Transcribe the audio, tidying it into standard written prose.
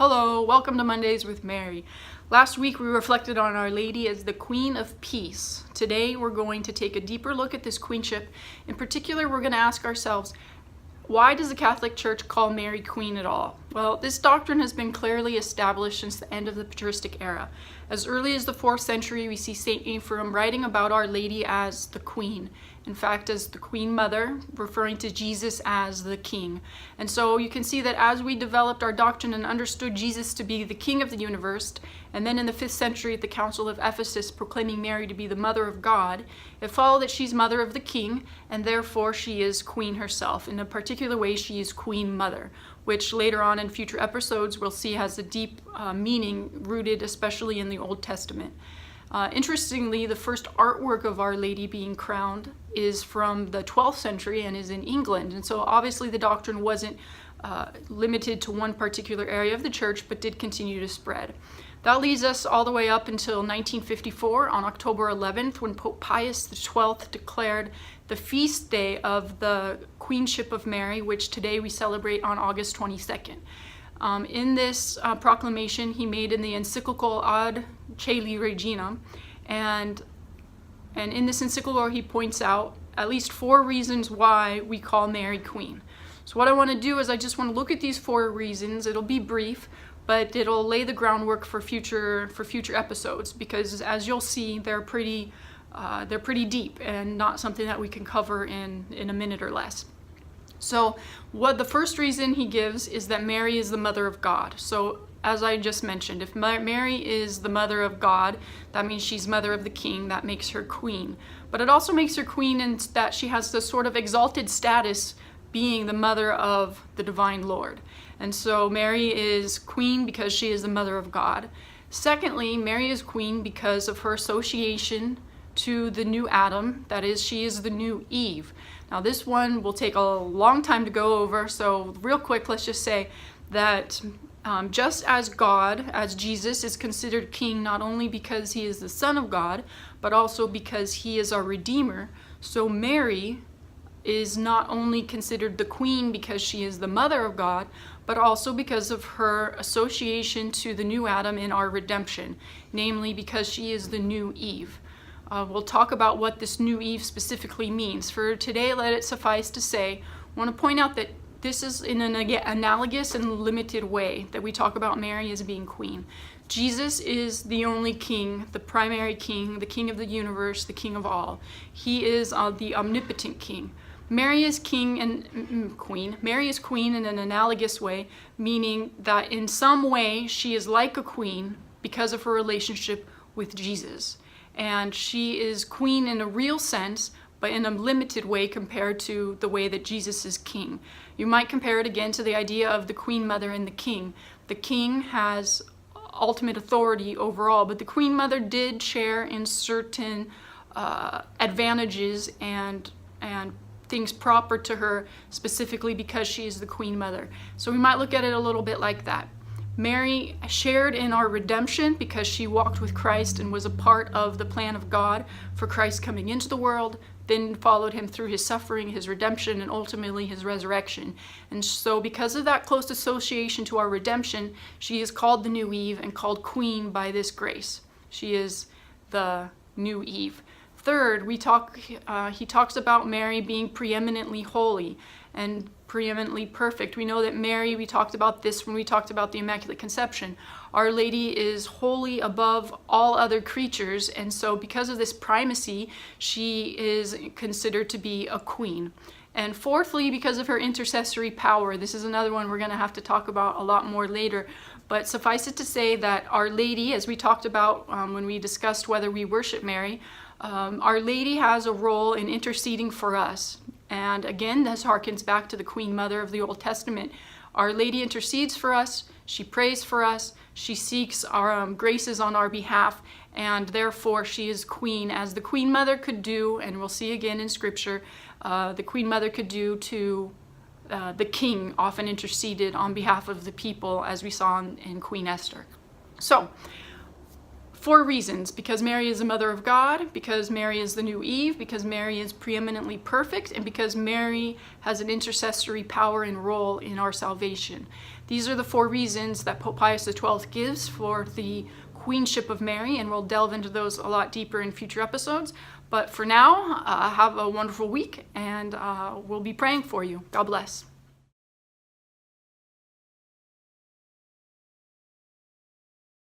Hello, welcome to Mondays with Mary. Last week we reflected on Our Lady as the Queen of Peace. Today we're going to take a deeper look at this queenship. In particular, we're going to ask ourselves, why does the Catholic Church call Mary Queen at all? Well, this doctrine has been clearly established since the end of the patristic era. As early as the 4th century, we see St. Ephraim writing about Our Lady as the Queen. In fact, as the Queen Mother, referring to Jesus as the King. And so you can see that as we developed our doctrine and understood Jesus to be the King of the universe, and then in the 5th century at the Council of Ephesus proclaiming Mary to be the Mother of God, it followed that she's Mother of the King, and therefore she is Queen herself. In a particular way, she is Queen Mother, which later on in future episodes we'll see has a deep meaning rooted especially in the Old Testament. Interestingly, the first artwork of Our Lady being crowned is from the 12th century and is in England. And so obviously the doctrine wasn't limited to one particular area of the church, but did continue to spread. That leads us all the way up until 1954 on October 11th, when Pope Pius XII declared the feast day of the Queenship of Mary, which today we celebrate on August 22nd. In this proclamation he made in the encyclical Ad Caeli Regina, and in this encyclical he points out at least 4 reasons why we call Mary Queen. So what I want to do is I just want to look at these 4 reasons. It'll be brief, but it'll lay the groundwork for future episodes, because as you'll see, they're pretty deep and not something that we can cover in a minute or less. So what the first reason he gives is that Mary is the Mother of God. So as I just mentioned, if Mary is the Mother of God, that means she's Mother of the King. That makes her Queen. But it also makes her Queen in that she has this sort of exalted status being the Mother of the Divine Lord. And so Mary is Queen because she is the Mother of God. Secondly, Mary is Queen because of her association to the new Adam. That is, she is the new Eve. Now this one will take a long time to go over, so real quick, let's just say that just as God, as Jesus, is considered king not only because he is the Son of God, but also because he is our Redeemer, so Mary is not only considered the Queen because she is the Mother of God, but also because of her association to the new Adam in our redemption, namely because she is the new Eve. We'll talk about what this new Eve specifically means. For today, let it suffice to say, I want to point out that this is in an analogous and limited way that we talk about Mary as being Queen. Jesus is the only King, the primary King, the King of the universe, the King of all. He is the omnipotent King. Mary is King and Queen. Mary is Queen in an analogous way, meaning that in some way she is like a queen because of her relationship with Jesus. And she is Queen in a real sense, but in a limited way compared to the way that Jesus is King. You might compare it again to the idea of the Queen Mother and the King. The King has ultimate authority overall, but the Queen Mother did share in certain advantages and things proper to her, specifically because she is the Queen Mother. So we might look at it a little bit like that. Mary shared in our redemption because she walked with Christ and was a part of the plan of God for Christ coming into the world, then followed him through his suffering, his redemption, and ultimately his resurrection. And so because of that close association to our redemption, she is called the new Eve and called Queen by this grace. She is the new Eve. Third, he talks about Mary being preeminently holy and preeminently perfect. We know that Mary, we talked about this when we talked about the Immaculate Conception. Our Lady is holy above all other creatures, and so because of this primacy, she is considered to be a queen. And fourthly, because of her intercessory power. This is another one we're going to have to talk about a lot more later. But suffice it to say that Our Lady, as we talked about when we discussed whether we worship Mary, Our Lady has a role in interceding for us. And again, this harkens back to the Queen Mother of the Old Testament. Our Lady intercedes for us, she prays for us, she seeks our graces on our behalf, and therefore she is Queen, as the Queen Mother could do, and we'll see again in Scripture, the Queen Mother could do to the King, often interceded on behalf of the people, as we saw in Queen Esther. So, 4 reasons: because Mary is the mother of God, because Mary is the new Eve, because Mary is preeminently perfect, and because Mary has an intercessory power and role in our salvation. These are the 4 reasons that Pope Pius XII gives for the Queenship of Mary, and we'll delve into those a lot deeper in future episodes. But for now, have a wonderful week, and we'll be praying for you. God bless.